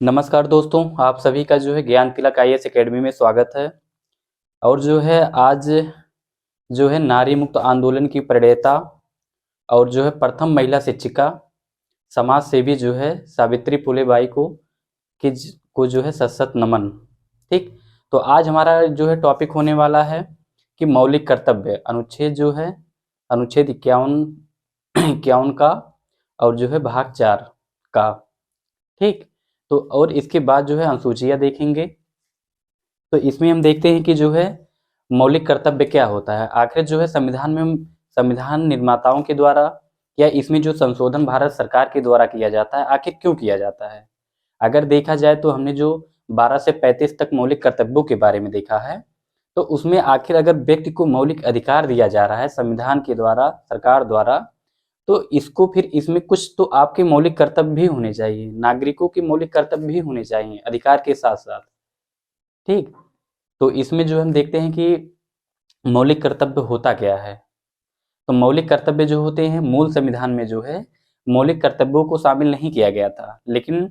नमस्कार दोस्तों, आप सभी का जो है ज्ञान तिलक आईएएस एकेडमी में स्वागत है। और जो है आज जो है नारी मुक्त आंदोलन की प्रणेता और जो है प्रथम महिला शिक्षिका समाज सेवी जो है सावित्री फुले बाई को जो है सशक्त नमन। ठीक, तो आज हमारा जो है टॉपिक होने वाला है कि मौलिक कर्तव्य अनुच्छेद जो है अनुच्छेद 51 का और जो है भाग 4 का। ठीक, तो और इसके बाद जो है अनुसूचियां देखेंगे। तो इसमें हम देखते हैं कि जो है मौलिक कर्तव्य क्या होता है। आखिर जो है संविधान निर्माताओं के द्वारा या इसमें जो संशोधन भारत सरकार के द्वारा किया जाता है, आखिर क्यों किया जाता है। अगर देखा जाए तो हमने जो 12 से 35 तक मौलिक कर्तव्यों के बारे में देखा है, तो उसमें आखिर अगर व्यक्ति को मौलिक अधिकार दिया जा रहा है संविधान के द्वारा, सरकार द्वारा, तो इसको फिर इसमें कुछ तो आपके मौलिक कर्तव्य भी होने चाहिए, नागरिकों के मौलिक कर्तव्य भी होने चाहिए अधिकार के साथ साथ। ठीक, तो इसमें जो हम देखते हैं कि मौलिक कर्तव्य होता क्या है। तो मौलिक कर्तव्य जो होते हैं मूल संविधान में जो है मौलिक कर्तव्यों को शामिल नहीं किया गया था, लेकिन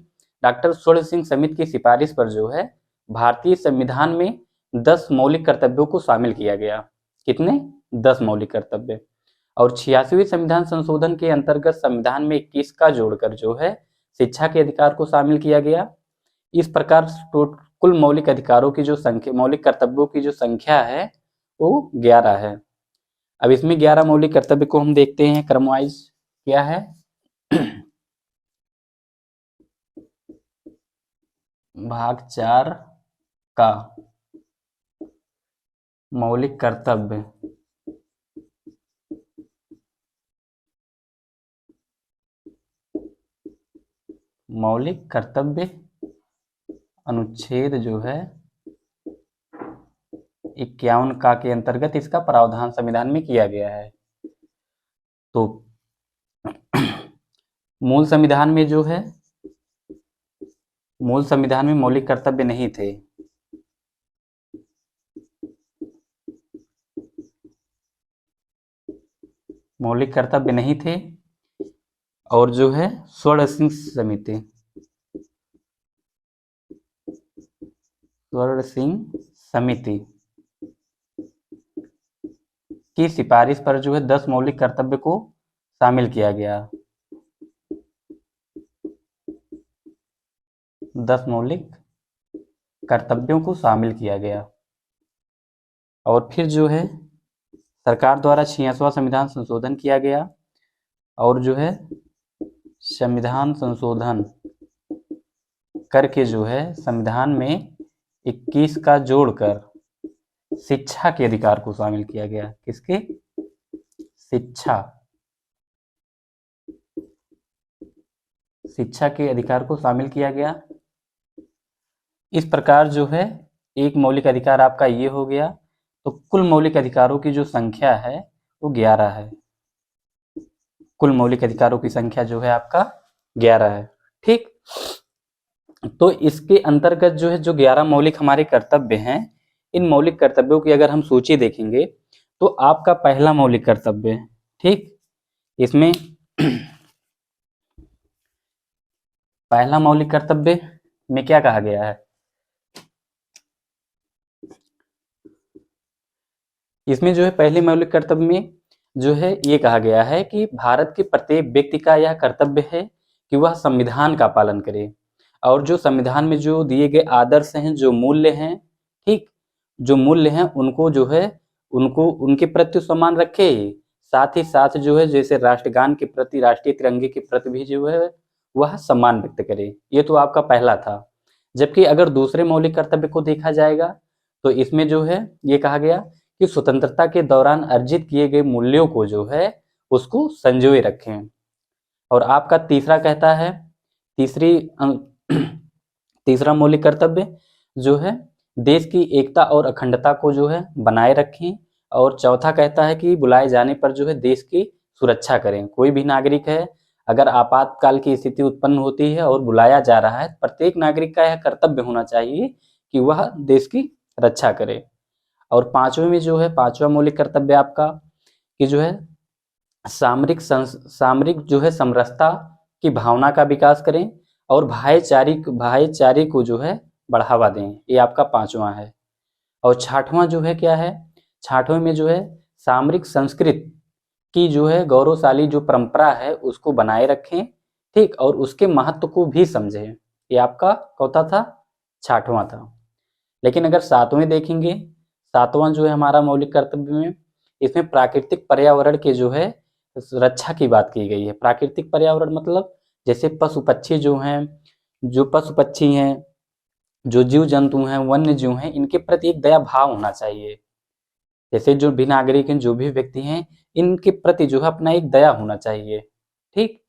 डॉक्टर स्वर्ण सिंह समिति की सिफारिश पर जो है भारतीय संविधान में 10 मौलिक कर्तव्यों को शामिल किया गया। कितने? 10 मौलिक कर्तव्य। और 86वें संविधान संशोधन के अंतर्गत संविधान में 21 का जोड़कर जो है शिक्षा के अधिकार को शामिल किया गया। इस प्रकार कुल मौलिक अधिकारों की जो संख्या, मौलिक कर्तव्यों की जो संख्या है वो 11 है। अब इसमें 11 मौलिक कर्तव्य को हम देखते हैं क्रमवाइज क्या है। भाग 4 का मौलिक कर्तव्य। मौलिक कर्तव्य अनुच्छेद जो है 51 का के अंतर्गत इसका प्रावधान संविधान में किया गया है। तो मूल संविधान में जो है मूल संविधान में मौलिक कर्तव्य नहीं थे। मौलिक कर्तव्य नहीं थे और जो है स्वर्ण सिंह समिति की सिफारिश पर जो है 10 मौलिक कर्तव्य को शामिल किया गया। 10 मौलिक कर्तव्यों को शामिल किया गया। और फिर जो है सरकार द्वारा 86वां संविधान संशोधन किया गया और जो है संविधान संशोधन करके जो है संविधान में 21 का जोड़कर शिक्षा के अधिकार को शामिल किया गया। किसके? शिक्षा के अधिकार को शामिल किया गया। इस प्रकार जो है एक मौलिक अधिकार आपका ये हो गया। तो कुल मौलिक अधिकारों की जो संख्या है वो 11 है। कुल मौलिक अधिकारों की संख्या जो है आपका 11 है। ठीक, तो इसके अंतर्गत जो है जो 11 मौलिक हमारे कर्तव्य हैं, इन मौलिक कर्तव्यों की अगर हम सूची देखेंगे तो आपका पहला मौलिक कर्तव्य, ठीक, इसमें पहला मौलिक कर्तव्य में क्या कहा गया है, इसमें जो है पहले मौलिक कर्तव्य में जो है ये कहा गया है कि भारत के प्रत्येक व्यक्ति का यह कर्तव्य है कि वह संविधान का पालन करे और जो संविधान में जो दिए गए आदर्श हैं, जो मूल्य हैं, ठीक, जो मूल्य हैं उनको जो है उनको उनके प्रति सम्मान रखे। साथ ही साथ जो है जैसे राष्ट्रगान के प्रति, राष्ट्रीय तिरंगे के प्रति भी जो है वह सम्मान व्यक्त करे। ये तो आपका पहला था। जबकि अगर दूसरे मौलिक कर्तव्य को देखा जाएगा तो इसमें जो है ये कहा गया कि स्वतंत्रता के दौरान अर्जित किए गए मूल्यों को जो है उसको संजोए रखें। और आपका तीसरा कहता है, तीसरा मौलिक कर्तव्य जो है देश की एकता और अखंडता को जो है बनाए रखें। और चौथा कहता है कि बुलाए जाने पर जो है देश की सुरक्षा करें। कोई भी नागरिक है, अगर आपातकाल की स्थिति उत्पन्न होती है और बुलाया जा रहा है, प्रत्येक नागरिक का यह कर्तव्य होना चाहिए कि वह देश की रक्षा करे। और पांचवें में जो है पांचवा मौलिक कर्तव्य आपका कि जो है सामरिक जो है समरसता की भावना का विकास करें और भाईचारे को जो है बढ़ावा दें, ये आपका 5वां है। और 6वां जो है क्या है, 6वें में जो है सामरिक संस्कृति की जो है गौरवशाली जो परंपरा है उसको बनाए रखें, ठीक, और उसके महत्व को भी समझें। ये आपका कौता था, 6वां था। लेकिन अगर 7वें देखेंगे, 7वां जो है हमारा मौलिक कर्तव्य में, इसमें प्राकृतिक पर्यावरण के जो है रक्षा की बात की गई है। प्राकृतिक पर्यावरण मतलब जैसे पशु पक्षी जो हैं, जो पशु पक्षी हैं, जो जीव जंतु हैं, वन्य जीव हैं, इनके प्रति एक दया भाव होना चाहिए। जैसे जो भी नागरिक हैं, जो भी व्यक्ति हैं, इनके प्रति जो है अपना एक दया होना चाहिए, ठीक।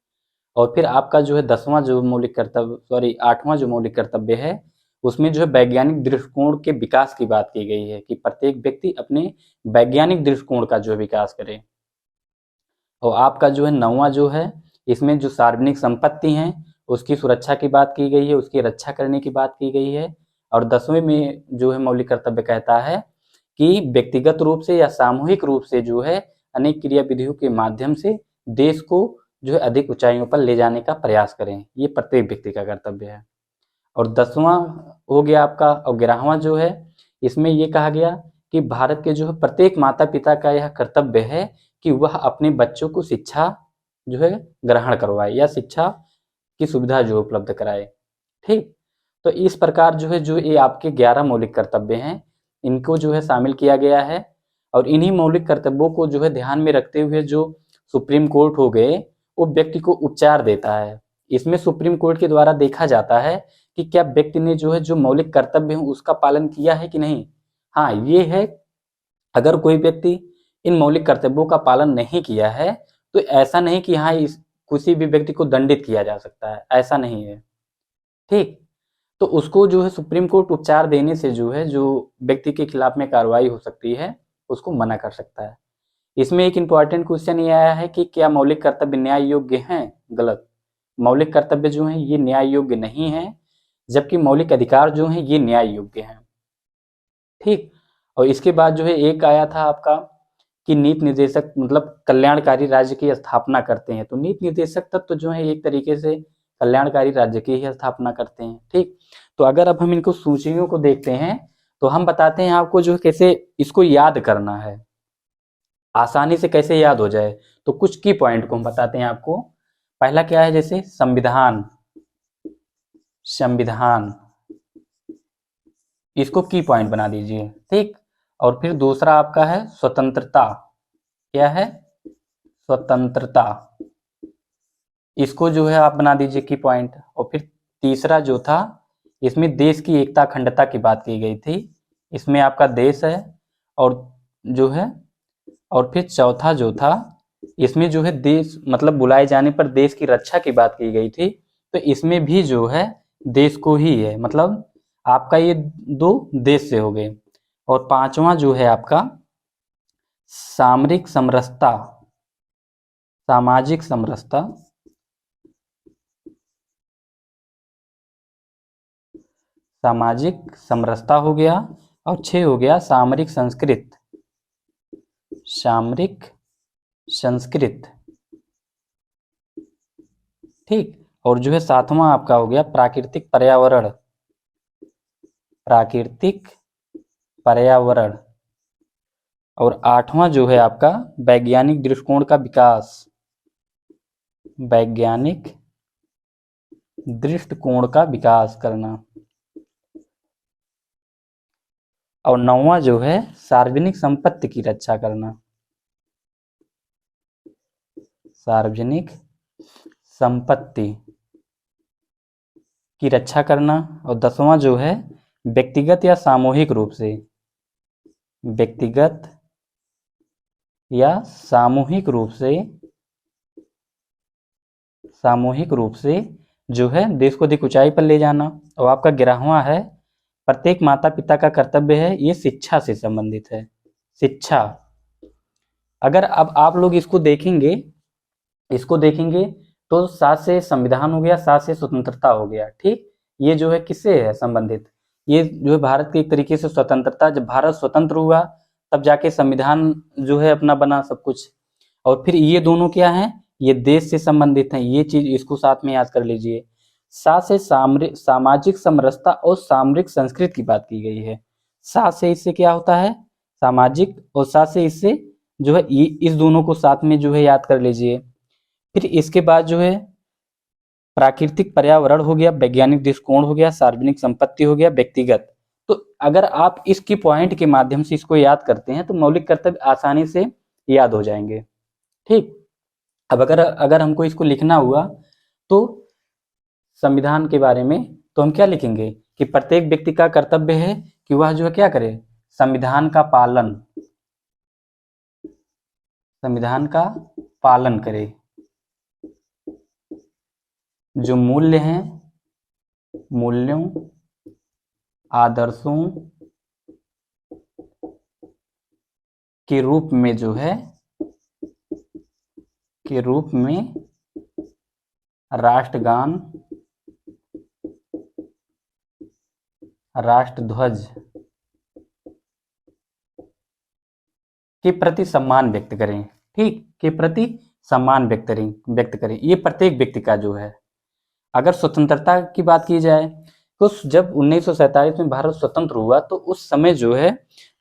और फिर आपका जो है 10वां जो मौलिक कर्तव्य, सॉरी 8वां जो मौलिक कर्तव्य है, उसमें जो है वैज्ञानिक दृष्टिकोण के विकास की बात की गई है कि प्रत्येक व्यक्ति अपने वैज्ञानिक दृष्टिकोण का जो है विकास करे। और आपका जो है 9वां जो है, इसमें जो सार्वजनिक संपत्ति हैं उसकी सुरक्षा की बात की गई है, उसकी रक्षा करने की बात की गई है। और 10वें में जो है मौलिक कर्तव्य कहता है कि व्यक्तिगत रूप से या सामूहिक रूप से जो है अनेक क्रिया विधियों के माध्यम से देश को जो है अधिक ऊंचाइयों पर ले जाने का प्रयास करें। ये प्रत्येक व्यक्ति का कर्तव्य है। और 10वां हो गया आपका। और 11वां जो है, इसमें ये कहा गया कि भारत के जो है प्रत्येक माता पिता का यह कर्तव्य है कि वह अपने बच्चों को शिक्षा जो है ग्रहण करवाए या शिक्षा की सुविधा जो उपलब्ध कराए, ठीक। तो इस प्रकार जो है जो ये आपके 11 मौलिक कर्तव्य हैं, इनको जो है शामिल किया गया है। और इन्हीं मौलिक कर्तव्यों को जो है ध्यान में रखते हुए जो सुप्रीम कोर्ट हो गए, वो व्यक्ति को उपचार देता है। इसमें सुप्रीम कोर्ट के द्वारा देखा जाता है कि क्या व्यक्ति ने जो है जो मौलिक कर्तव्य है उसका पालन किया है कि नहीं। हाँ, ये है, अगर कोई व्यक्ति इन मौलिक कर्तव्यों का पालन नहीं किया है तो ऐसा नहीं कि हाँ इस किसी भी व्यक्ति को दंडित किया जा सकता है, ऐसा नहीं है, ठीक। तो उसको जो है सुप्रीम कोर्ट उपचार देने से जो है जो व्यक्ति के खिलाफ में कार्रवाई हो सकती है उसको मना कर सकता है। इसमें एक इम्पॉर्टेंट क्वेश्चन ये आया है कि क्या मौलिक कर्तव्य न्याय योग्य हैं? गलत। मौलिक कर्तव्य जो है ये न्याय योग्य नहीं है, जबकि मौलिक अधिकार जो है ये न्याय योग्य हैं, ठीक। और इसके बाद जो है एक आया था आपका कि नीति निर्देशक मतलब कल्याणकारी राज्य की स्थापना करते हैं। तो नीति निर्देशक तत्व जो है एक तरीके से कल्याणकारी राज्य की ही स्थापना करते हैं, ठीक। तो अगर अब हम इनको सूचियों को देखते हैं तो हम बताते हैं आपको जो कैसे इसको याद करना है, आसानी से कैसे याद हो जाए। तो कुछ की पॉइंट को हम बताते हैं आपको। पहला क्या है, जैसे संविधान, संविधान इसको की पॉइंट बना दीजिए, ठीक। और फिर दूसरा आपका है स्वतंत्रता, क्या है, स्वतंत्रता, इसको जो है आप बना दीजिए की पॉइंट। और फिर तीसरा जो था, इसमें देश की एकता अखंडता की बात की गई थी, इसमें आपका देश है और जो है। और फिर चौथा जो था, इसमें जो है देश मतलब बुलाए जाने पर देश की रक्षा की बात की गई थी, तो इसमें भी जो है देश को ही है, मतलब आपका ये दो देश से हो गए। और पांचवा जो है आपका सामरिक समरसता, सामाजिक समरसता, सामाजिक समरसता हो गया। और 6 हो गया सामरिक संस्कृत, सामरिक संस्कृत, ठीक। और जो है 7वां आपका हो गया प्राकृतिक पर्यावरण, प्राकृतिक पर्यावरण। और 8वां जो है आपका वैज्ञानिक दृष्टिकोण का विकास, वैज्ञानिक दृष्टिकोण का विकास करना। और 9वां जो है सार्वजनिक संपत्ति की रक्षा करना, सार्वजनिक संपत्ति की रक्षा करना। और 10वां जो है व्यक्तिगत या सामूहिक रूप से, व्यक्तिगत या सामूहिक रूप से, सामूहिक रूप से जो है देश को अधिक ऊंचाई पर ले जाना। और आपका 11वां है प्रत्येक माता पिता का कर्तव्य है, ये शिक्षा से संबंधित है, शिक्षा। अगर अब आप लोग इसको देखेंगे, इसको देखेंगे तो 7 से संविधान हो गया, 7 से स्वतंत्रता हो गया, ठीक। ये जो है किससे है संबंधित, ये जो है भारत की एक तरीके से स्वतंत्रता, जब भारत स्वतंत्र हुआ तब जाके संविधान जो है अपना बना सब कुछ। और फिर ये दोनों क्या है, ये देश से संबंधित हैं, ये चीज इसको साथ में याद कर लीजिए। सा से सामाजिक समरसता और सामरिक संस्कृति की बात की गई है। सा से इससे क्या होता है, सामाजिक, और सा से इससे जो है इस दोनों को साथ में जो है याद कर लीजिए। फिर इसके बाद जो है प्राकृतिक पर्यावरण हो गया, वैज्ञानिक दृष्टिकोण हो गया, सार्वजनिक संपत्ति हो गया, व्यक्तिगत। तो अगर आप इसकी पॉइंट के माध्यम से इसको याद करते हैं तो मौलिक कर्तव्य आसानी से याद हो जाएंगे। ठीक, अब अगर हमको इसको लिखना हुआ तो संविधान के बारे में तो हम क्या लिखेंगे कि प्रत्येक व्यक्ति का कर्तव्य है कि वह जो है क्या करे, संविधान का पालन करे। जो मूल्य हैं, मूल्यों, आदर्शों के रूप में जो है राष्ट्रगान, राष्ट्रध्वज के प्रति सम्मान व्यक्त करें। ठीक, के प्रति सम्मान व्यक्त करें। ये प्रत्येक व्यक्ति का जो है। अगर स्वतंत्रता की बात की जाए तो जब 1947 में भारत स्वतंत्र हुआ तो उस समय जो है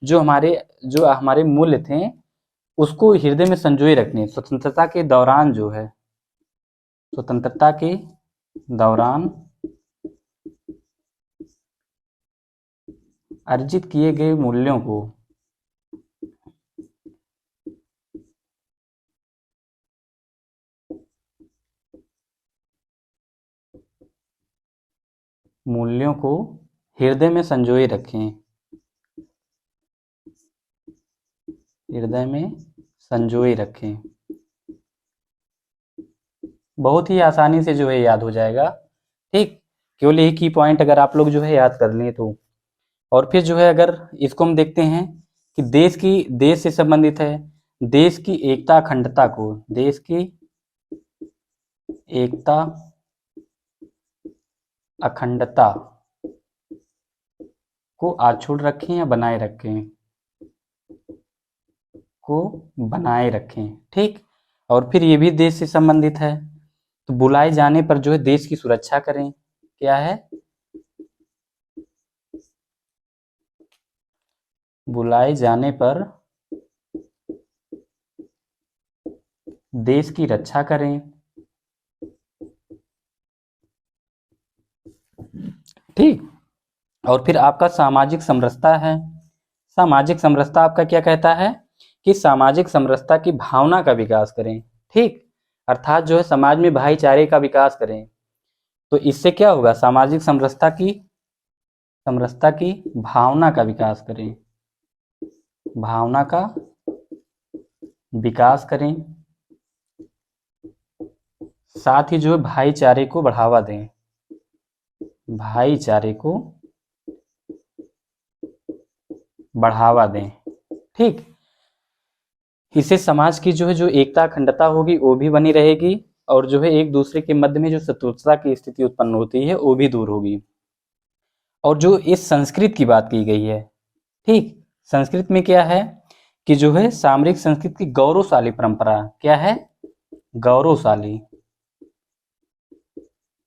जो हमारे मूल्य थे उसको हृदय में संजोए रखने, स्वतंत्रता के दौरान अर्जित किए गए मूल्यों को हृदय में संजोए रखें, बहुत ही आसानी से जो है याद हो जाएगा। ठीक, केवल एक ही पॉइंट अगर आप लोग जो है याद कर लें तो। और फिर जो है अगर इसको हम देखते हैं कि देश से संबंधित है, देश की एकता अखंडता को आछूड़ रखें या बनाए रखें। ठीक, और फिर ये भी देश से संबंधित है, तो बुलाए जाने पर जो है देश की सुरक्षा करें। क्या है, बुलाए जाने पर देश की रक्षा करें। ठीक, और फिर आपका सामाजिक समरसता है। सामाजिक समरसता आपका क्या कहता है कि सामाजिक समरसता की भावना का विकास करें। ठीक, अर्थात जो है समाज में भाईचारे का विकास करें। तो इससे क्या होगा, सामाजिक समरसता की भावना का विकास करें। साथ ही जो है भाईचारे को बढ़ावा दें। ठीक, इससे समाज की जो है एकता अखंडता होगी वो भी बनी रहेगी, और जो है एक दूसरे के मध्य में जो शत्रुता की स्थिति उत्पन्न होती है वो भी दूर होगी। और जो इस संस्कृत की बात की गई है, ठीक, संस्कृत में क्या है कि जो है सामरिक संस्कृत की गौरवशाली परंपरा। क्या है, गौरवशाली।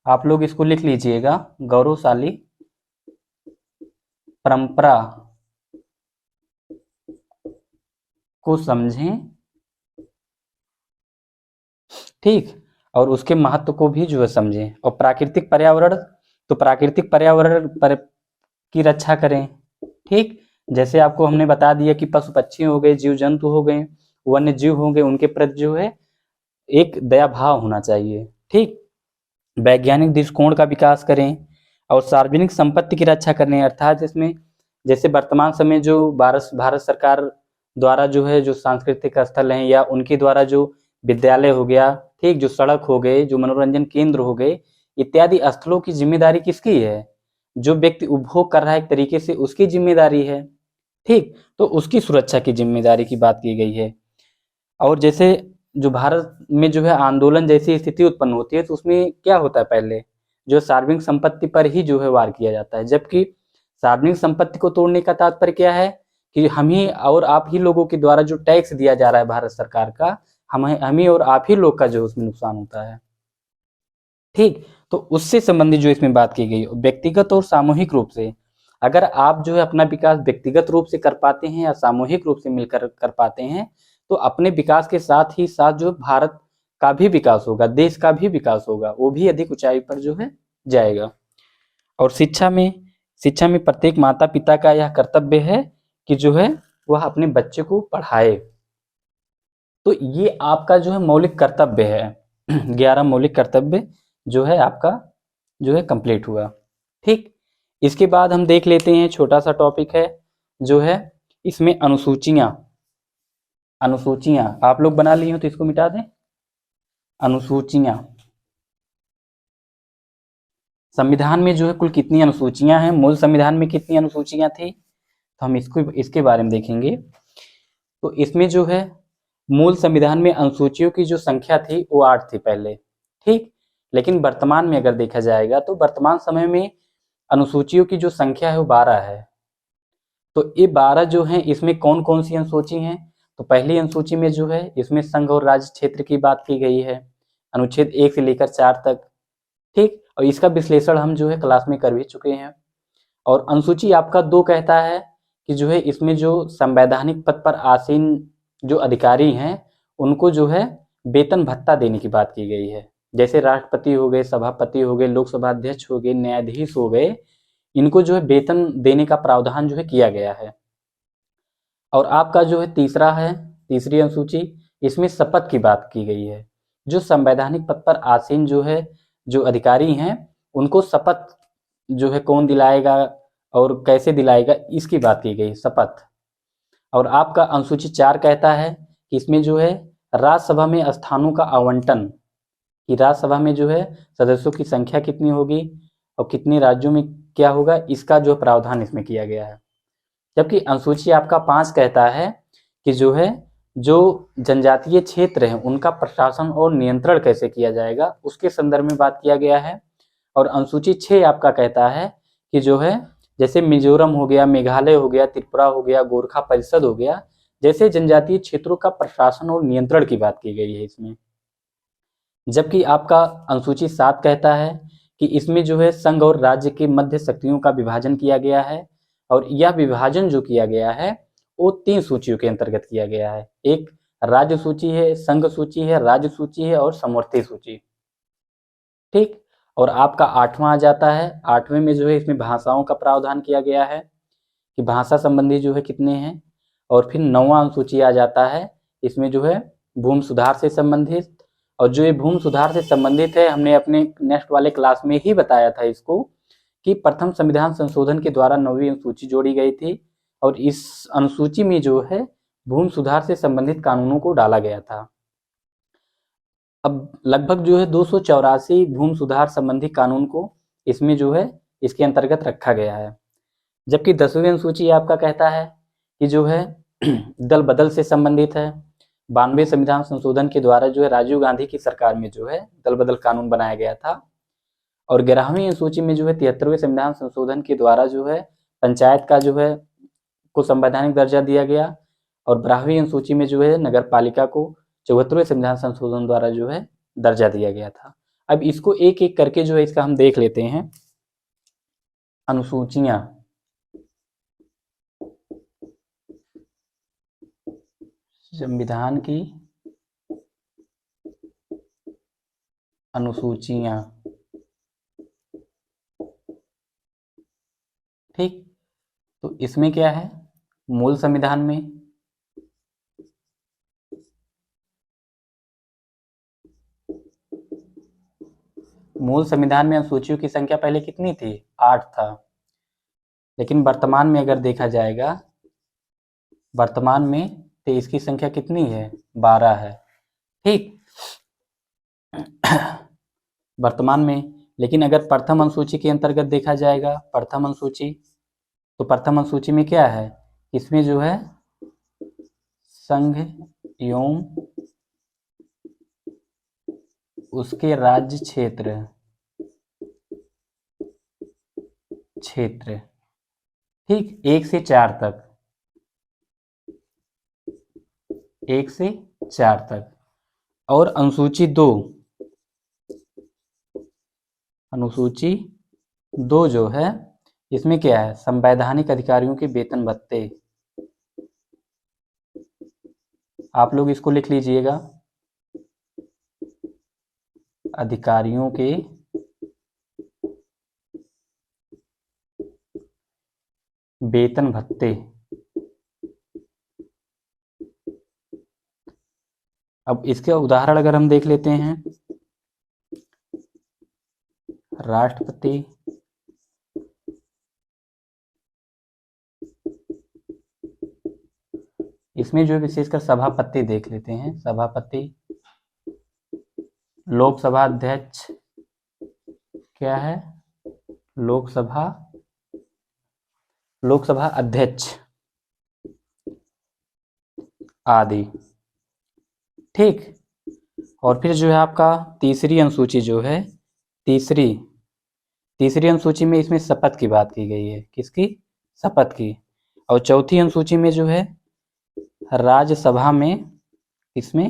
आप लोग इसको लिख लीजिएगा, गौरवशाली परंपरा को समझें। ठीक, और उसके महत्व को भी जो है समझें। और प्राकृतिक पर्यावरण, तो प्राकृतिक पर्यावरण की रक्षा करें। ठीक, जैसे आपको हमने बता दिया कि पशु पक्षी हो गए, जीव जंतु हो गए, वन्य जीव हो गए, उनके प्रति जो है एक दया भाव होना चाहिए। ठीक, वैज्ञानिक दृष्टिकोण का विकास करें और सार्वजनिक संपत्ति की रक्षा करें। अर्थात इसमें जैसे वर्तमान समय जो भारत सरकार द्वारा जो है जो सांस्कृतिक स्थल हैं या उनके द्वारा जो विद्यालय हो गया, ठीक, जो सड़क हो गए, जो मनोरंजन केंद्र हो गए, इत्यादि स्थलों की जिम्मेदारी किसकी है, जो व्यक्ति उपभोग कर रहा है एक तरीके से उसकी जिम्मेदारी है। ठीक, तो उसकी सुरक्षा की जिम्मेदारी की बात की गई है। और जैसे जो भारत में जो है आंदोलन जैसी स्थिति उत्पन्न होती है तो उसमें क्या होता है, पहले जो सार्वजनिक संपत्ति पर ही जो है वार किया जाता है, जबकि सार्वजनिक संपत्ति को तोड़ने का तात्पर्य क्या है कि हम ही और आप ही लोगों के द्वारा जो टैक्स दिया जा रहा है भारत सरकार का, हम ही और आप ही लोग का जो उसमें नुकसान होता है। ठीक, तो उससे संबंधित जो इसमें बात की गई, व्यक्तिगत और सामूहिक रूप से, अगर आप जो है अपना विकास व्यक्तिगत रूप से कर पाते हैं या सामूहिक रूप से मिलकर कर पाते हैं, तो अपने विकास के साथ ही साथ जो भारत का भी विकास होगा, देश का भी विकास होगा, वो भी अधिक ऊंचाई पर जो है जाएगा। और शिक्षा में प्रत्येक माता पिता का यह कर्तव्य है कि जो है वह अपने बच्चे को पढ़ाए। तो ये आपका जो है मौलिक कर्तव्य है। 11 मौलिक कर्तव्य जो है आपका जो है कंप्लीट हुआ। ठीक, इसके बाद हम देख लेते हैं, छोटा सा टॉपिक है जो है इसमें अनुसूचियां आप लोग बना लिए हो तो इसको मिटा दें। अनुसूचियां, संविधान में जो है कुल कितनी अनुसूचियां हैं, मूल संविधान में कितनी अनुसूचियां थी, तो हम इसके बारे में देखेंगे। तो इसमें जो है मूल संविधान में अनुसूचियों की जो संख्या थी वो 8 थी पहले। ठीक, लेकिन वर्तमान में अगर देखा जाएगा तो वर्तमान समय में अनुसूचियों की जो संख्या है वो 12 है। तो ये 12 जो है, इसमें कौन कौन सी अनुसूची हैं, तो पहली अनुसूची में जो है इसमें संघ और राज्य क्षेत्र की बात की गई है, अनुच्छेद 1 से लेकर 4 तक। ठीक, और इसका विश्लेषण हम जो है क्लास में कर भी चुके हैं। और अनुसूची आपका 2 कहता है कि जो है इसमें जो संवैधानिक पद पर आसीन जो अधिकारी हैं उनको जो है वेतन भत्ता देने की बात की गई है। जैसे राष्ट्रपति हो गए, सभापति हो गए, लोकसभा अध्यक्ष हो गए, न्यायाधीश हो गए, इनको जो है वेतन देने का प्रावधान जो है किया गया है। और आपका जो है तीसरी अनुसूची, इसमें शपथ की बात की गई है। जो संवैधानिक पद पर आसीन जो है जो अधिकारी हैं उनको शपथ जो है कौन दिलाएगा और कैसे दिलाएगा, इसकी बात की गई, शपथ। और आपका अनुसूची 4 कहता है कि इसमें जो है राज्यसभा में स्थानों का आवंटन, कि राज्यसभा में जो है सदस्यों की संख्या कितनी होगी और कितने राज्यों में क्या होगा, इसका जो प्रावधान इसमें किया गया है। जबकि अनुसूची आपका 5 कहता है कि जो है जो जनजातीय क्षेत्र है उनका प्रशासन और नियंत्रण कैसे किया जाएगा, उसके संदर्भ में बात किया गया है। और अनुसूची 6 आपका कहता है कि जो है जैसे मिजोरम हो गया, मेघालय हो गया, त्रिपुरा हो गया, गोरखा परिषद हो गया, जैसे जनजातीय क्षेत्रों का प्रशासन और नियंत्रण की बात की गई है इसमें। जबकि आपका अनुसूची 7 कहता है कि इसमें जो है संघ और राज्य के मध्य शक्तियों का विभाजन किया गया है। और यह विभाजन जो किया गया है वो 3 सूचियों के अंतर्गत किया गया है। एक राज्य सूची है, संघ सूची है, राज्य सूची है और समवर्ती सूची। ठीक, और आपका 8वां आ जाता है। 8वें में जो है इसमें भाषाओं का प्रावधान किया गया है कि भाषा संबंधी जो है कितने हैं। और फिर 9वां अनुसूची आ जाता है, इसमें जो है भूमि सुधार से संबंधित। और जो ये भूमि सुधार से संबंधित है, हमने अपने नेक्स्ट वाले क्लास में ही बताया था इसको, कि प्रथम संविधान संशोधन के द्वारा 9वीं अनुसूची जोड़ी गई थी और इस अनुसूची में जो है भूमि सुधार से संबंधित कानूनों को डाला गया था। अब लगभग जो है 284 भूमि सुधार संबंधी कानून को इसमें जो है इसके अंतर्गत रखा गया है। जबकि 10वीं अनुसूची आपका कहता है कि जो है दल बदल से संबंधित है। 92 संविधान संशोधन के द्वारा जो है राजीव गांधी की सरकार में जो है दल बदल कानून बनाया गया था। और 11वीं अनुसूची में जो है 73वें संविधान संशोधन के द्वारा जो है पंचायत का जो है को संवैधानिक दर्जा दिया गया। और 12वीं अनुसूची में जो है नगर पालिका को 74वें संविधान संशोधन द्वारा जो है दर्जा दिया गया था। अब इसको एक एक करके जो है इसका हम देख लेते हैं। अनुसूचियां, संविधान की अनुसूचियां। ठीक, तो इसमें क्या है, मूल संविधान में अनुसूचियों की संख्या पहले कितनी थी, 8 था। लेकिन वर्तमान में अगर देखा जाएगा, वर्तमान में तो इसकी संख्या कितनी है, 12 है। ठीक, वर्तमान में। लेकिन अगर प्रथम अनुसूची के अंतर्गत देखा जाएगा, प्रथम अनुसूची, तो प्रथम अनुसूची में क्या है, इसमें जो है संघ एवं उसके राज्य क्षेत्र, ठीक, 1 से 4 तक, 1 से 4 तक। और अनुसूची 2, अनुसूची 2 जो है इसमें क्या है, संवैधानिक अधिकारियों के वेतन भत्ते। आप लोग इसको लिख लीजिएगा, अधिकारियों के वेतन भत्ते। अब इसके उदाहरण अगर हम देख लेते हैं, राष्ट्रपति, इसमें जो विशेषकर सभापति देख लेते हैं, सभापति, लोकसभा अध्यक्ष क्या है, लोकसभा अध्यक्ष आदि। ठीक, और फिर जो है आपका तीसरी अनुसूची जो है, तीसरी अनुसूची में इसमें शपथ की बात की गई है, किसकी, शपथ की। और चौथी अनुसूची में जो है राज्यसभा में, इसमें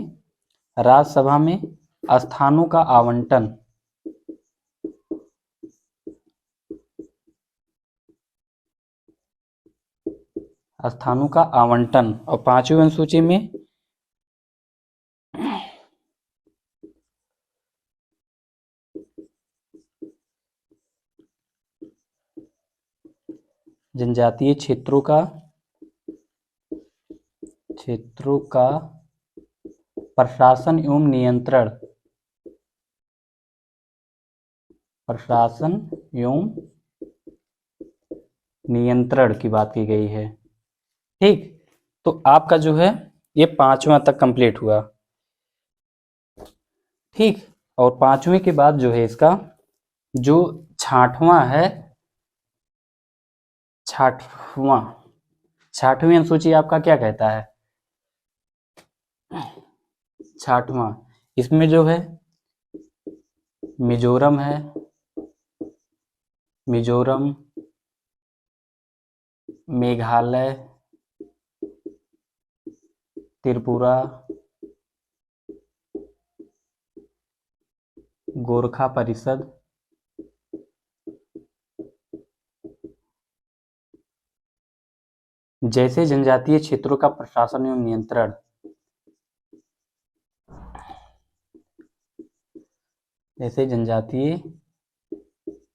राज्यसभा में स्थानों का आवंटन, स्थानों का आवंटन। और पांचवी अनुसूची में जनजातीय क्षेत्रों का प्रशासन एवं नियंत्रण, की बात की गई है। ठीक, तो आपका जो है ये 5वां तक कंप्लीट हुआ। ठीक, और 5वें के बाद जो है इसका जो 6वां है, 6वीं अनुसूची आपका क्या कहता है, 6वां, इसमें जो है मिजोरम है, मेघालय, त्रिपुरा, गोरखा परिषद, जैसे जनजातीय क्षेत्रों का प्रशासन एवं नियंत्रण, जैसे जनजातीय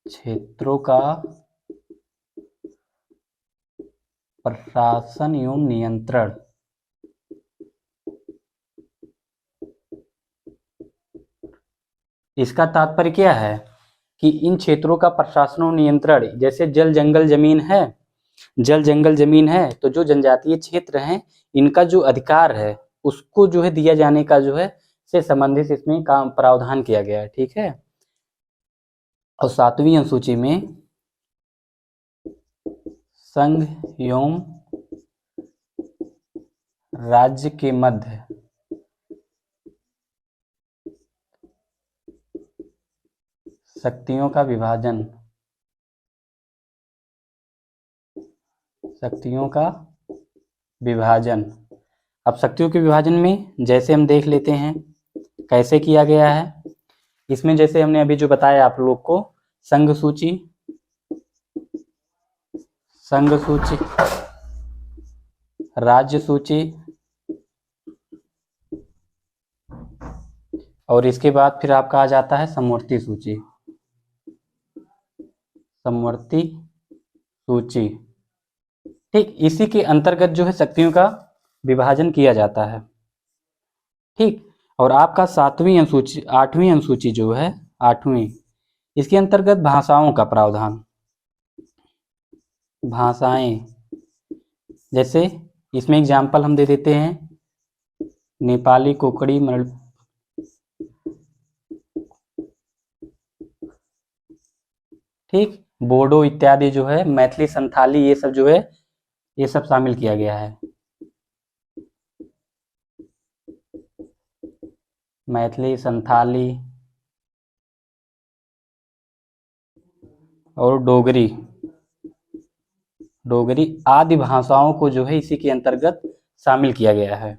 क्षेत्रों का प्रशासन एवं नियंत्रण। इसका तात्पर्य क्या है कि इन क्षेत्रों का प्रशासन और नियंत्रण, जैसे जल जंगल जमीन है, तो जो जनजातीय क्षेत्र हैं इनका जो अधिकार है उसको जो है दिया जाने का जो है से संबंधित इसमें काम प्रावधान किया गया है। ठीक है, और 7वीं अनुसूची में संघ एवं राज्य के मध्य शक्तियों का विभाजन, अब शक्तियों के विभाजन में जैसे हम देख लेते हैं कैसे किया गया है। इसमें जैसे हमने अभी जो बताया आप लोग को, संघ सूची, राज्य सूची, और इसके बाद फिर आपका आ जाता है समवर्ती सूची, ठीक, इसी के अंतर्गत जो है शक्तियों का विभाजन किया जाता है। ठीक, और आपका 8वीं अनुसूची जो है, 8वीं, इसके अंतर्गत भाषाओं का प्रावधान, भाषाएं, जैसे इसमें एग्जाम्पल हम दे देते हैं, नेपाली, कोंकणी, ठीक, बोडो इत्यादि जो है, मैथिली, संथाली, ये सब जो है ये सब शामिल किया गया है। मैथिली, संथाली और डोगरी आदि भाषाओं को जो है इसी के अंतर्गत शामिल किया गया है।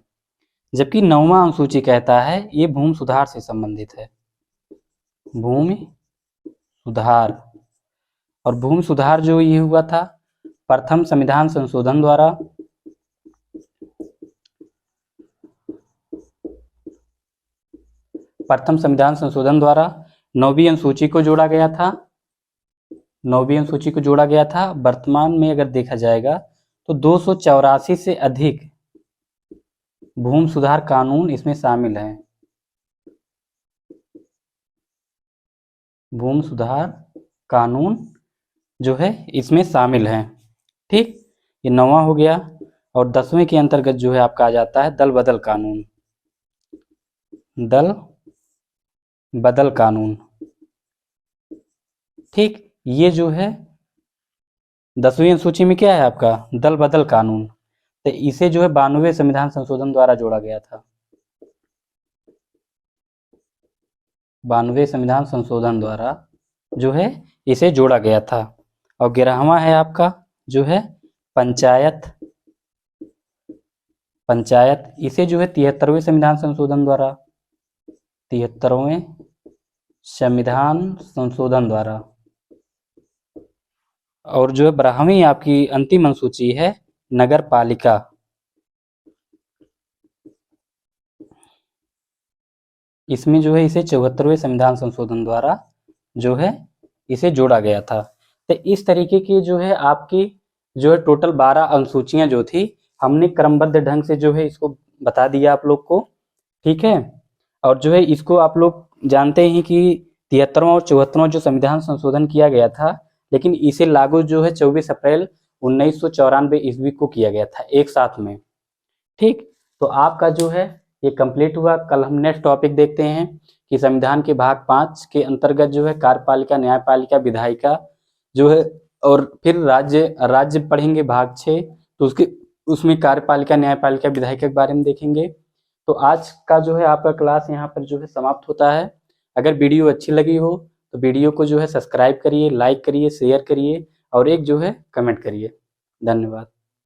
जबकि 9वां अनुसूची कहता है ये भूमि सुधार से संबंधित है, भूमि सुधार। और भूमि सुधार जो ये हुआ था प्रथम संविधान संशोधन द्वारा। प्रथम संविधान संशोधन द्वारा 9वीं अनुसूची को जोड़ा गया था। 9वीं अनुसूची को जोड़ा गया था। वर्तमान में अगर देखा जाएगा तो 284 से अधिक भूमि सुधार कानून इसमें शामिल हैं। भूमि सुधार कानून जो है इसमें शामिल हैं। ठीक, ये 9वां हो गया। और 10वें के अंतर्गत जो है आपका आ जाता है दल बदल कानून। दल बदल कानून। ठीक, ये जो है 10वीं अनुसूची में क्या है आपका दल बदल कानून। तो इसे जो है 92वें संविधान संशोधन द्वारा जोड़ा गया था। 92वें संविधान संशोधन द्वारा जो है इसे जोड़ा गया था। और 11वां है आपका जो है पंचायत। पंचायत इसे जो है 73वें संविधान संशोधन द्वारा 73वें संविधान संशोधन द्वारा। और जो है 12वीं आपकी अंतिम अनुसूची है नगर पालिका। इसमें जो है इसे 74वें संविधान संशोधन द्वारा जो है इसे जोड़ा गया था। तो इस तरीके की जो है आपकी जो है टोटल 12 अनुसूचियां जो थी हमने क्रमबद्ध ढंग से जो है इसको बता दिया आप लोग को। ठीक है, और जो है इसको आप लोग जानते हैं कि 73वां और 74वां जो संविधान संशोधन किया गया था, लेकिन इसे लागू जो है 24 अप्रैल 1994 ईस्वी को किया गया था एक साथ में। ठीक, तो आपका जो है ये कंप्लीट हुआ। कल हम नेक्स्ट टॉपिक देखते हैं कि संविधान के भाग 5 के अंतर्गत जो है कार्यपालिका, न्यायपालिका, विधायिका जो है, और फिर राज्य पढ़ेंगे भाग 6, तो उसमें कार्यपालिका, न्यायपालिका, विधायिका के बारे में देखेंगे। तो आज का जो है आपका क्लास यहाँ पर जो है समाप्त होता है। अगर वीडियो अच्छी लगी हो तो वीडियो को जो है सब्सक्राइब करिए, लाइक करिए, शेयर करिए और एक जो है कमेंट करिए। धन्यवाद।